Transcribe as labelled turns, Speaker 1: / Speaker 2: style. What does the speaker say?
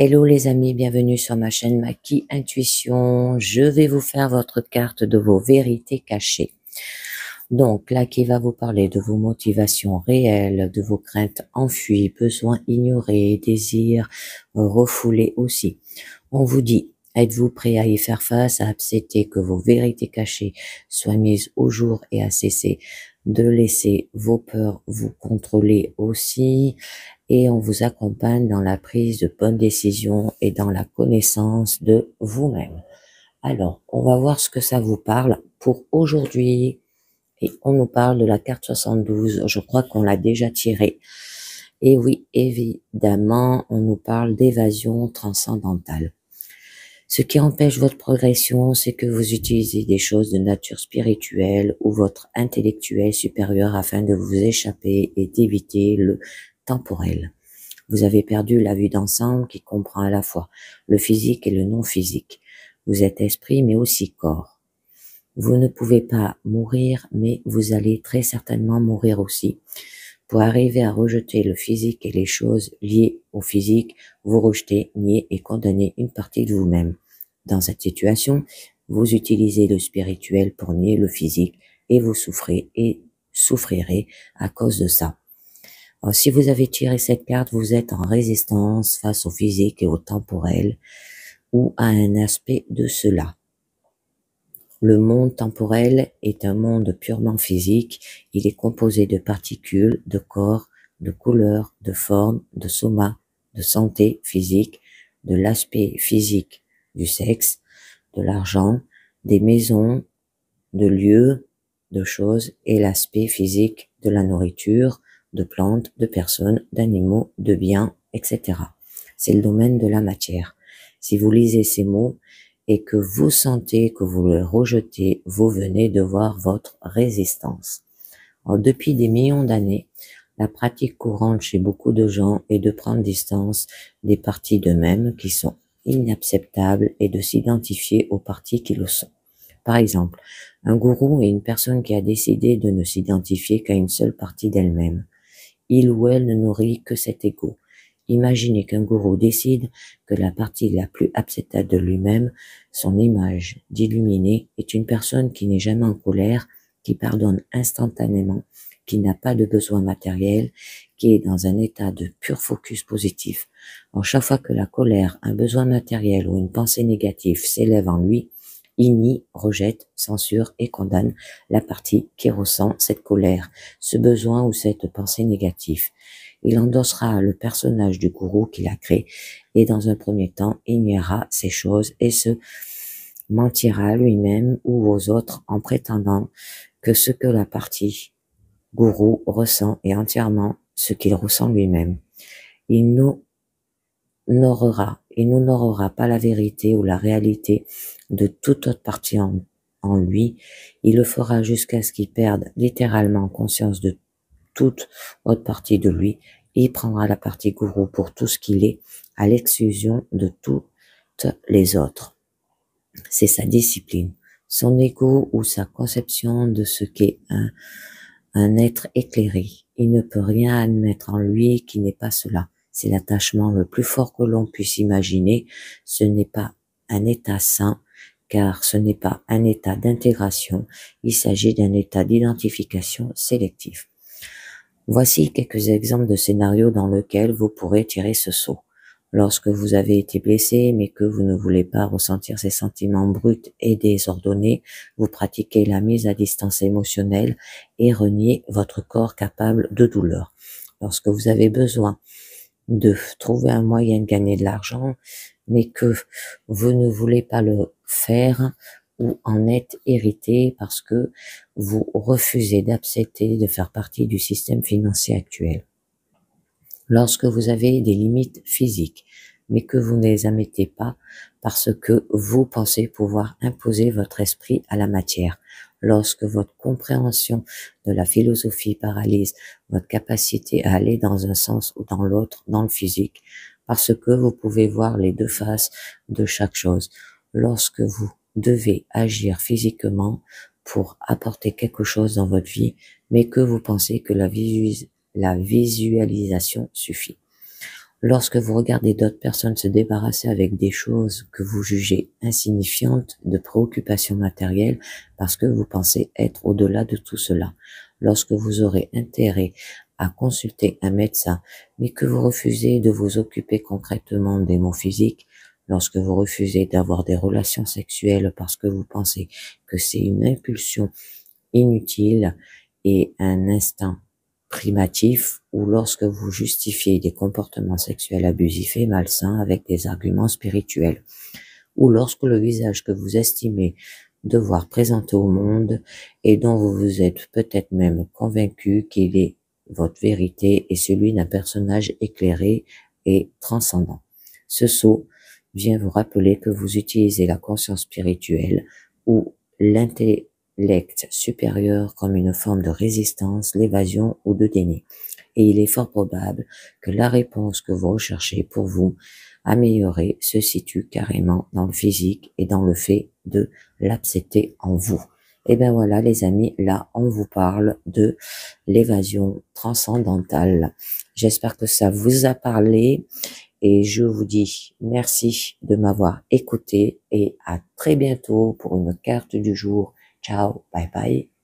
Speaker 1: Hello les amis, bienvenue sur ma chaîne Maki Intuition. Je vais vous faire votre carte de vos vérités cachées. Donc là qui va vous parler de vos motivations réelles, de vos craintes enfuies, besoins ignorés, désirs refoulés aussi. On vous dit, êtes-vous prêt à y faire face, à accepter que vos vérités cachées soient mises au jour et à cesser de laisser vos peurs vous contrôler aussi, et on vous accompagne dans la prise de bonnes décisions et dans la connaissance de vous-même. Alors, on va voir ce que ça vous parle pour aujourd'hui. Et on nous parle de la carte 72. Je crois qu'on l'a déjà tirée. Et oui, évidemment, on nous parle d'évasion transcendantale. Ce qui empêche votre progression, c'est que vous utilisez des choses de nature spirituelle ou votre intellectuel supérieur afin de vous échapper et d'éviter le temporel. Vous avez perdu la vue d'ensemble qui comprend à la fois le physique et le non-physique. Vous êtes esprit mais aussi corps. Vous ne pouvez pas mourir, mais vous allez très certainement mourir aussi. Pour arriver à rejeter le physique et les choses liées au physique, vous rejetez, niez et condamnez une partie de vous-même. Dans cette situation, vous utilisez le spirituel pour nier le physique et vous souffrez et souffrirez à cause de ça. Alors, si vous avez tiré cette carte, vous êtes en résistance face au physique et au temporel ou à un aspect de cela. Le monde temporel est un monde purement physique. Il est composé de particules, de corps, de couleurs, de formes, de soma, de santé physique, de l'aspect physique du sexe, de l'argent, des maisons, de lieux, de choses et l'aspect physique de la nourriture, de plantes, de personnes, d'animaux, de biens, etc. C'est le domaine de la matière. Si vous lisez ces mots et que vous sentez que vous les rejetez, vous venez de voir votre résistance. Alors, depuis des millions d'années, la pratique courante chez beaucoup de gens est de prendre distance des parties d'eux-mêmes qui sont inacceptables et de s'identifier aux parties qui le sont. Par exemple, un gourou est une personne qui a décidé de ne s'identifier qu'à une seule partie d'elle-même. Il ou elle ne nourrit que cet ego. Imaginez qu'un gourou décide que la partie la plus acceptable de lui-même, son image d'illuminé, est une personne qui n'est jamais en colère, qui pardonne instantanément, qui n'a pas de besoin matériel, qui est dans un état de pur focus positif. Alors, chaque fois que la colère, un besoin matériel ou une pensée négative s'élève en lui, il nie, rejette, censure et condamne la partie qui ressent cette colère, ce besoin ou cette pensée négative. Il endossera le personnage du gourou qu'il a créé et dans un premier temps, il niera ces choses et se mentira à lui-même ou aux autres en prétendant que ce que la partie gourou ressent est entièrement ce qu'il ressent lui-même. Il n'honorera pas la vérité ou la réalité de toute autre partie en lui. Il le fera jusqu'à ce qu'il perde littéralement conscience de toute autre partie de lui. Il prendra la partie gourou pour tout ce qu'il est, à l'exclusion de toutes les autres. C'est sa discipline, son ego ou sa conception de ce qu'est un être éclairé. Il ne peut rien admettre en lui qui n'est pas cela. C'est l'attachement le plus fort que l'on puisse imaginer. Ce n'est pas un état sain, car ce n'est pas un état d'intégration. Il s'agit d'un état d'identification sélective. Voici quelques exemples de scénarios dans lesquels vous pourrez tirer ce sceau. Lorsque vous avez été blessé, mais que vous ne voulez pas ressentir ces sentiments bruts et désordonnés, vous pratiquez la mise à distance émotionnelle et reniez votre corps capable de douleur. Lorsque vous avez besoin de trouver un moyen de gagner de l'argent, mais que vous ne voulez pas le faire ou en êtes irrité parce que vous refusez d'accepter de faire partie du système financier actuel. Lorsque vous avez des limites physiques, mais que vous ne les admettez pas parce que vous pensez pouvoir imposer votre esprit à la matière. Lorsque votre compréhension de la philosophie paralyse votre capacité à aller dans un sens ou dans l'autre, dans le physique, parce que vous pouvez voir les deux faces de chaque chose. Lorsque vous devez agir physiquement pour apporter quelque chose dans votre vie, mais que vous pensez que la visualisation suffit. Lorsque vous regardez d'autres personnes se débarrasser avec des choses que vous jugez insignifiantes, de préoccupations matérielles, parce que vous pensez être au-delà de tout cela. Lorsque vous aurez intérêt à consulter un médecin, mais que vous refusez de vous occuper concrètement des maux physiques, lorsque vous refusez d'avoir des relations sexuelles parce que vous pensez que c'est une impulsion inutile et un instinct primatif, ou lorsque vous justifiez des comportements sexuels abusifs et malsains avec des arguments spirituels, ou lorsque le visage que vous estimez devoir présenter au monde et dont vous vous êtes peut-être même convaincu qu'il est votre vérité et celui d'un personnage éclairé et transcendant. Ce sceau vient vous rappeler que vous utilisez la conscience spirituelle ou l'intellect supérieur comme une forme de résistance, l'évasion ou de déni. Et il est fort probable que la réponse que vous recherchez pour vous améliorer se situe carrément dans le physique et dans le fait de l'accepter en vous. Et ben voilà les amis, là on vous parle de l'évasion transcendantale. J'espère que ça vous a parlé et je vous dis merci de m'avoir écouté et à très bientôt pour une carte du jour. Ciao, bye bye.